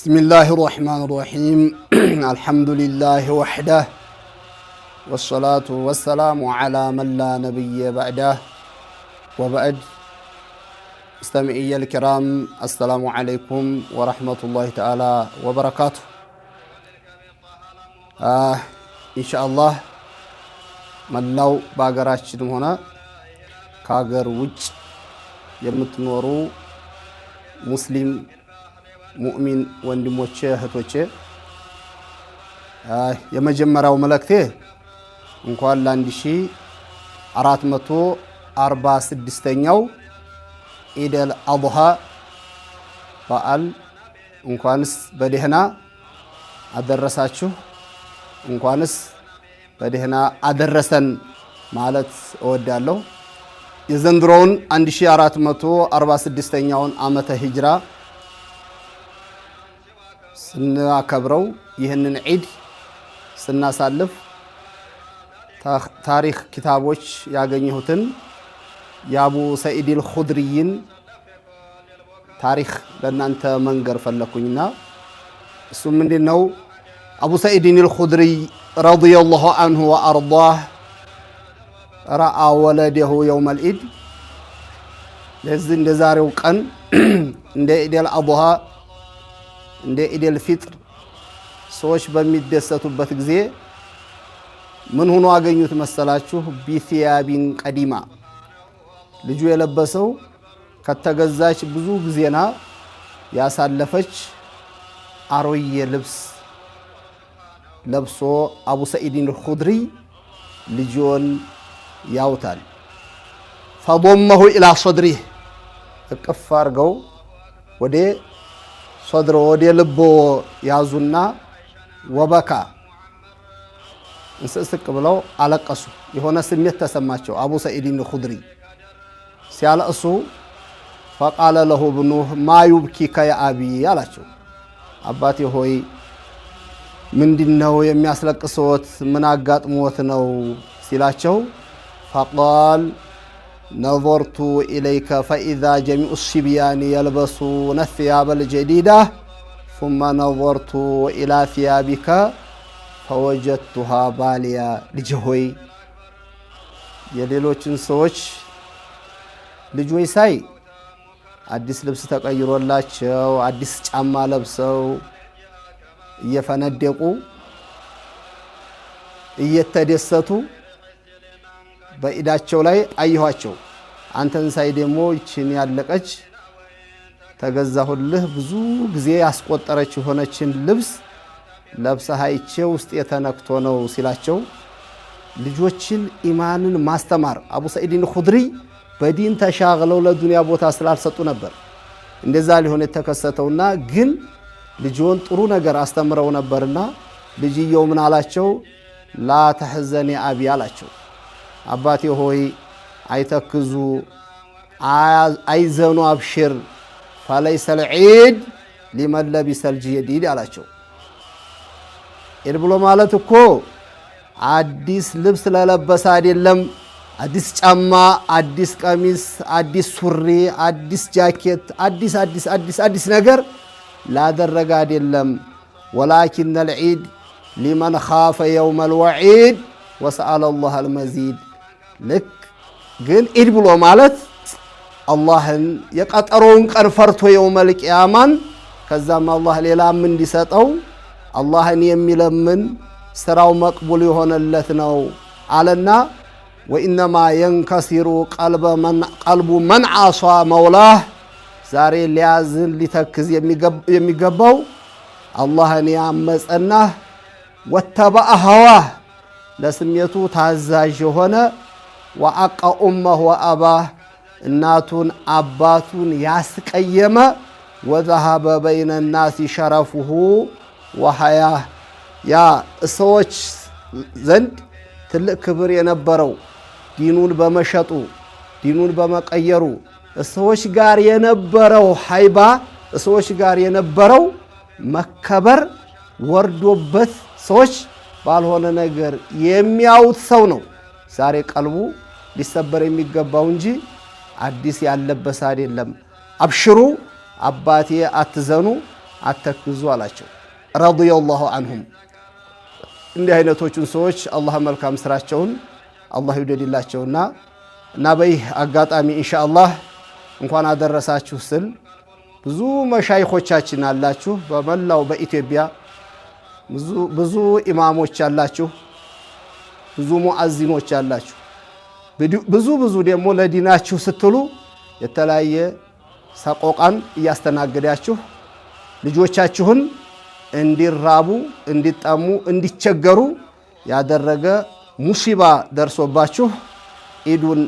بسم الله الرحمن الرحيم الحمد لله وحده والصلاة والسلام على من لا نبي بعده وبعد استمعي الكرام السلام عليكم ورحمة الله تعالى وبركاته إن شاء الله ملاو باقراتشدم هنا كاغر وج يمتنورو مسلم ሙእሚን ወንድሞቼ እህቶቼ የመጀመሪያው መልእክቴ እንኳን ለ1446ኛው ኢደል አድሃ በዓል እንኳንስ በደህና አደረሳችሁ እንኳንስ በደህና አደረሰን ማለት እወዳለሁ። የዘንድሮውን 1446ኛውን ዓመተ ሂጅራ ስናከብረው ይህንን ዒድ ስናሳልፍ ታሪክ ኪታቦች ያገኘሁትን የአቡ ሰዒድ አልኹድሪን ታሪክ ለእናንተ መንገር ፈለኩኝና እሱ ምንድነው? አቡ ሰዒድ አልኹድሪ ረዲየላሁ ዐንሁ ወአርዳህ ረአ ወለደሁ የውም አልዒድ ለዚህ እንደ ዛሬው ቀን እንደ ኢደል አድሃ እንደ ኢደል ፊጥር ሰዎች በሚደሰቱበት ጊዜ ምን ሆኖ አገኙት መሰላችሁ? ቢሲያቢን ቀዲማ ልጁ የለበሰው ከተገዛች ብዙ ጊዜና ያሳለፈች አሮዬ ልብስ ለብሶ አቡ ሰዒድ አልኹድሪ ልጁን ያውታል። ፈضمه الى صدره እቅፍ አርገው ወደ ሶድሮ ወደ ልቦ ያዙና ወበካ እንስስቅ ብለው አለቀሱ። የሆነ ስሜት ተሰማቸው። አቡ ሰዒድ አልኹድሪ ሲያለቅሱ فقال له ابنه ما يبكيك يا ابي አላቸው። አባቴ ሆይ ምንድነው የሚያስለቅሰዎት? ምን አጋጥሞት ነው ሲላቸው فقال نظرت إليك فإذا جميع الصبيان يلبسون الثياب الجديدة ثم نظرت إلى ثيابك فوجدتها بالية لجهوي የሌሎችን ሰዎች ልጆይ ሳይ አዲስ ልብስ ተቀይሮላቸው አዲስ ጫማ ለብሰው እየፈነደቁ እየተደሰቱ በኢዳቸው ላይ አየኋቸው። አንተን ሳይ ደግሞ ይችን ያለቀች ተገዛሁልህ ብዙ ጊዜ ያስቆጠረች ሆነችን ልብስ ለብሰህ አይቼ ውስጥ የተነክቶ ነው ሲላቸው ልጆችን ኢማንን ማስተማር አቡ ሰዒድ አልኹድሪ በዲን ተሻግለው ለዱንያ ቦታ ስላልሰጡ ነበር እንደዛ ሊሆን የተከሰተውና ግን ልጆን ጥሩ ነገር አስተምረው ነበርና ልጅየው ምን አላቸው? ላ ተህዘኒ አቢ አላቸው። አባቴ ሆይ አይተክዙ አይዘኑ አብሽር فليس العيد لمن لبس الجديد አላቸው። ኢድ ብሎ ማለት እኮ አዲስ ልብስ ለለበሰ አይደለም፣ አዲስ ጫማ፣ አዲስ ቀሚስ፣ አዲስ ሱሪ፣ አዲስ ጃኬት፣ አዲስ ነገር ላደረገ አይደለም። ولكن العيد لمن خاف يوم الوعيد وسأل الله المزيد ልክ ግን ኢድ ብሎ ማለት አላህን የቀጠሮውን ቀን ፈርቶ የውመል ቂያማን ከዛም አላህ ሌላም እንዲሰጠው አላህን የሚለምን ስራው መቅቡል የሆነለት ነው አለና ወኢንማ ينكسر قلب من عصى مولاه ዛሬ ሊያዝን ሊተክዝ የሚገባው አላህን ያመፀና ወተበአ هواه ለስሜቱ ታዛዥ የሆነ ወአቀ ኡመሁ ወአባህ እናቱን አባቱን ያስቀየመ ወዘሃበ በይነ الناس شرفه وحياه ያ ሰዎች ዘንድ ትልቅ ክብር የነበረው ዲኑን በመሸጡ ዲኑን በመቀየሩ ሰዎች ጋር የነበረው ሃይባ ሰዎች ጋር የነበረው መከበር ወርዶበት ሰዎች ባልሆነ ነገር የሚያውት ሰው ነው ዛሬ ቀልቡ ሊሰበር የሚገባው እንጂ አዲስ ያለበሰ አይደለም። አብሽሩ አባቴ አትዘኑ አተክዙ አላቸው። ረዲየላሁ ዐንሁም እንዲህ አይነቶቹን ሰዎች አላህ መልካም ስራቸውን አላህ ይውደድላቸውና እና በይህ አጋጣሚ ኢንሻአላህ እንኳን አደረሳችሁ ስል ብዙ መሻይኾቻችን አላችሁ በመላው በኢትዮጵያ ብዙ ኢማሞች አላችሁ፣ ብዙ ሙአዚኖች አላችሁ፣ ብዙ ደግሞ ለዲናችሁ ስትሉ የተለያየ ሰቆቃን እያስተናገዳችሁ ልጆቻችሁን እንዲራቡ እንዲጠሙ እንዲቸገሩ ያደረገ ሙሲባ ደርሶባችሁ ኢዱን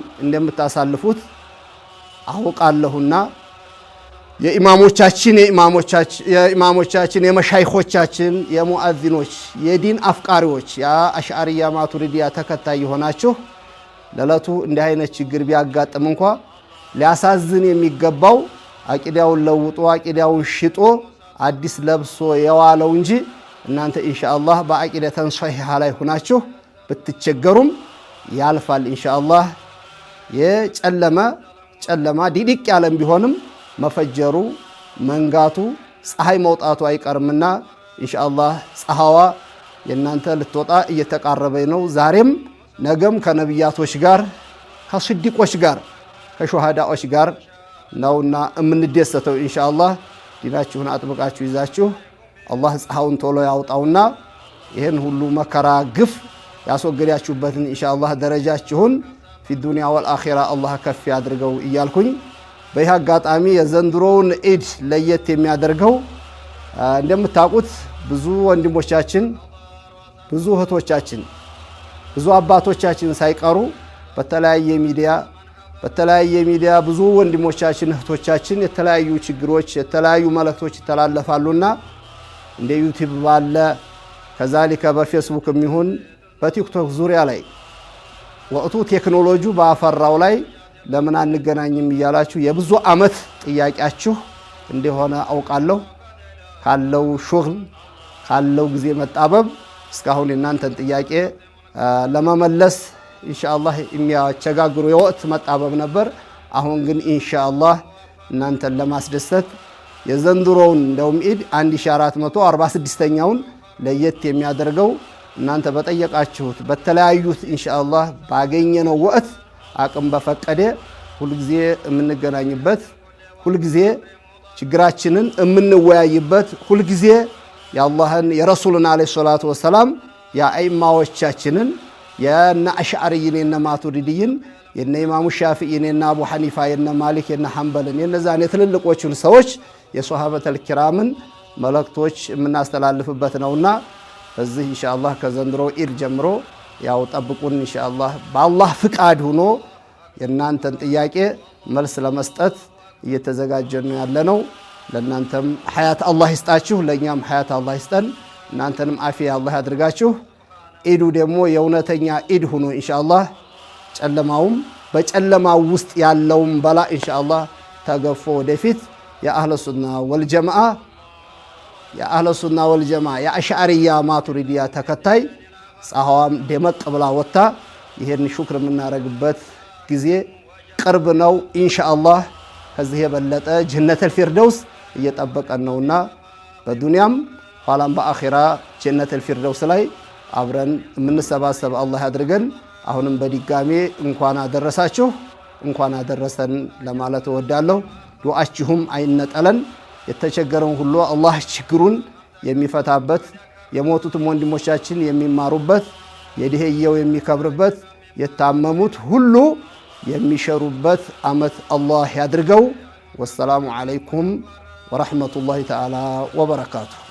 አውቃለሁና የኢማሞቻችን የመሻይኾቻችን የሙአዚኖች የዲን አፍቃሪዎች የአሽዓሪያ ማቱሪዲያ ተከታይ የሆናችሁ ለለቱ እንዲህ አይነት ችግር ቢያጋጥም እንኳ ሊያሳዝን የሚገባው አቂዳውን ለውጦ አቂዳውን ሽጦ አዲስ ለብሶ የዋለው እንጂ እናንተ ኢንሻአላህ በአቂደተን ሷሂሃ ላይ ሆናችሁ ብትቸገሩም ያልፋል ኢንሻአላህ። የጨለማ ዲዲቅ ያለም ቢሆንም መፈጀሩ መንጋቱ ፀሐይ መውጣቱ አይቀርምና ኢንሻአላህ ፀሐዋ የናንተ ልትወጣ እየተቃረበ ነው። ዛሬም ነገም ከነብያቶች ጋር ከስዲቆች ጋር ከሹሃዳዎች ጋር ነውና እምንደሰተው ኢንሻአላህ። ዲናችሁን አጥብቃችሁ ይዛችሁ አላህ ፀሐውን ቶሎ ያውጣውና ይሄን ሁሉ መከራ ግፍ ያስወገዳችሁበትን ኢንሻአላህ ደረጃችሁን في الدنيا والآخرة الله ከፍ ያድርገው እያልኩኝ በይህ አጋጣሚ የዘንድሮውን ኢድ ለየት የሚያደርገው እንደምታውቁት ብዙ ወንድሞቻችን ብዙ እህቶቻችን ብዙ አባቶቻችን ሳይቀሩ በተለያየ ሚዲያ ብዙ ወንድሞቻችን እህቶቻችን የተለያዩ ችግሮች የተለያዩ መልእክቶች ይተላለፋሉና እንደ ዩቲዩብ ባለ ከዛሊከ በፌስቡክ የሚሆን በቲክቶክ ዙሪያ ላይ ወቅቱ ቴክኖሎጂ ባፈራው ላይ ለምን አንገናኝም እያላችሁ የብዙ አመት ጥያቄያችሁ እንደሆነ አውቃለሁ። ካለው ሹግል ካለው ጊዜ መጣበብ እስካሁን እናንተን ጥያቄ ለመመለስ ኢንሻአላህ የሚያቸጋግሩ የወቅት መጣበብ ነበር። አሁን ግን ኢንሻአላህ እናንተን ለማስደሰት የዘንድሮውን እንደውም ኢድ 1446ኛውን ለየት የሚያደርገው እናንተ በጠየቃችሁት በተለያዩት ኢንሻአላህ ባገኘነው ወቅት አቅም በፈቀደ ሁልጊዜ የምንገናኝበት ሁልጊዜ ችግራችንን የምንወያይበት ሁልጊዜ የአላህን የረሱልን አለይሂ ሰላቱ ወሰላም የአይማዎቻችንን የነ አሽዓሪይን የነ ማቱሪዲይን የነ ኢማሙ ሻፊዒን የነ አቡ ሐኒፋ የነ ማሊክ የነ ሐንበልን የነዛን የትልልቆቹን ሰዎች የሷሃበተል ኪራምን መልእክቶች የምናስተላልፍበት ነውና በዚህ ኢንሻአላህ ከዘንድሮ ኢድ ጀምሮ ያው ጠብቁን ኢንሻአላህ በአላህ ፍቃድ ሆኖ የናንተን ጥያቄ መልስ ለመስጠት እየተዘጋጀን ያለነው። ለናንተም ሐያት አላህ ይስጣችሁ፣ ለኛም ሐያት አላህ ይስጠን፣ እናንተንም አፊያ አላህ ያድርጋችሁ። ኢዱ ደግሞ የእውነተኛ ኢድ ሆኖ ኢንሻአላህ ጨለማውም በጨለማው ውስጥ ያለውም በላ ኢንሻአላህ ተገፎ ወደፊት የአህለ ሱና ወልጀማዓ የአሽዓሪያ ማቱሪዲያ ተከታይ ፀሐዋም ደመቅ ብላ ወጣ ይሄን ሹክር የምናረግበት ጊዜ ቅርብ ነው ኢንሻአላህ። ከዚህ የበለጠ ጀነተል ፊርደውስ እየጠበቀን ነውና በዱንያም ኋላም በአኺራ ጀነተል ፊርደውስ ላይ አብረን የምንሰባሰብ አላህ ያድርገን። አሁንም በድጋሜ እንኳን አደረሳችሁ እንኳን አደረሰን ለማለት እወዳለሁ። ዱዓችሁም አይነጠለን። የተቸገረን ሁሉ አላህ ችግሩን የሚፈታበት የሞቱትም ወንድሞቻችን የሚማሩበት የድህየው የሚከብርበት የታመሙት ሁሉ የሚሸሩበት አመት አላህ ያድርገው። ወሰላሙ አለይኩም ወራህመቱላሂ ተዓላ ወበረካቱ።